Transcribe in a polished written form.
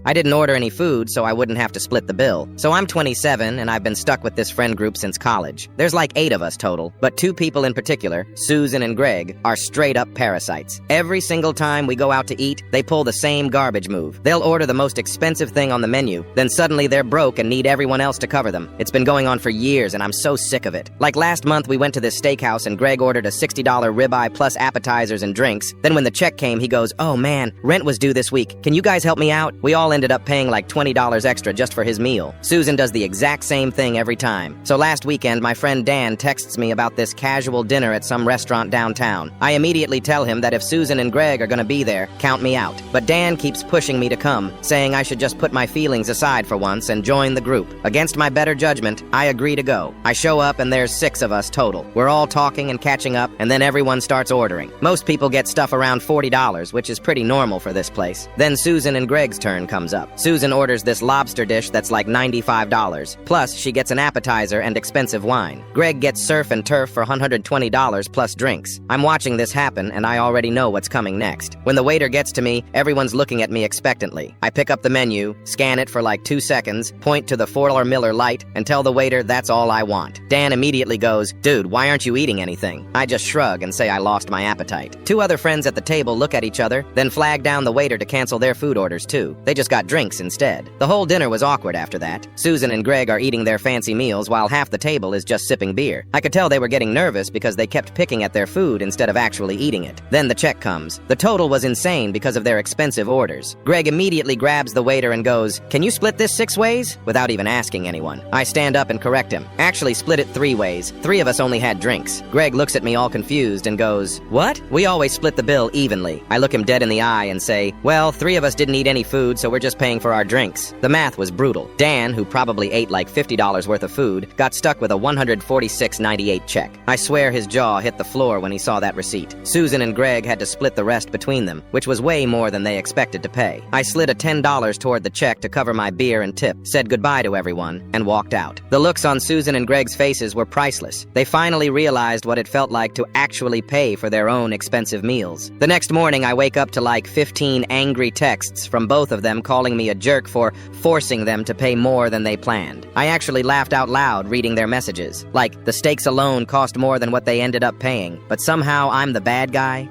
I didn't order any food, so I wouldn't have to split the bill. So I'm 27, and I've been stuck with this friend group since college. There's like 8 of us total, but 2 people in particular, Susan and Greg, are straight-up parasites. Every single time we go out to eat, they pull the same garbage move. They'll order the most expensive thing on the menu, then suddenly they're broke and need everyone else to cover them. It's been going on for years, and I'm so sick of it. Like last month, we went to this steakhouse, and Greg ordered a $60 ribeye plus appetizers and drinks. Then when the check came, he goes, "Oh man, rent was due this week. Can you guys help me out?" We all ended up paying like $20 extra just for his meal. Susan does the exact same thing every time. So last weekend, my friend Dan texts me about this casual dinner at some restaurant downtown. I immediately tell him that if Susan and Greg are gonna be there, count me out. But Dan keeps pushing me to come, saying I should just put my feelings aside for once and join the group. Against my better judgment, I agree to go. I show up and there's 6 of us total. We're all talking and catching up, and then everyone starts ordering. Most people get stuff around $40, which is pretty normal for this place. Then Susan and Greg's turn comes up. Susan orders this lobster dish that's like $95. Plus, she gets an appetizer and expensive wine. Greg gets surf and turf for $120 plus drinks. I'm watching this happen, and I already know what's coming next. When the waiter gets to me, everyone's looking at me expectantly. I pick up the menu, scan it for like 2 seconds, point to the $4 Miller Lite, and tell the waiter that's all I want. Dan immediately goes, "Dude, why aren't you eating anything?" I just shrug and say I lost my appetite. 2 other friends at the table look at each other, then flag down the waiter to cancel their food orders too. They just got drinks instead. The whole dinner was awkward after that. Susan and Greg are eating their fancy meals while half the table is just sipping beer. I could tell they were getting nervous because they kept picking at their food instead of actually eating it. Then the check comes. The total was insane because of their expensive orders. Greg immediately grabs the waiter and goes, "Can you split this 6 ways?" without even asking anyone. I stand up and correct him. Actually, split it 3 ways. 3 of us only had drinks. Greg looks at me all confused and goes, "What? We always split the bill evenly." I look him dead in the eye and say, "Well, 3 of us didn't eat any food, so we're just paying for our drinks." The math was brutal. Dan, who probably ate like $50 worth of food, got stuck with a $146.98 check. I swear his jaw hit the floor when he saw that receipt. Susan and Greg had to split the rest between them, which was way more than they expected to pay. I slid a $10 toward the check to cover my beer and tip, said goodbye to everyone, and walked out. The looks on Susan and Greg's faces were priceless. They finally realized what it felt like to actually pay for their own expensive meals. The next morning, I wake up to like 15 angry texts from both of them calling me a jerk for forcing them to pay more than they planned. I actually laughed out loud reading their messages. Like, the steaks alone cost more than what they ended up paying, but somehow I'm the bad guy.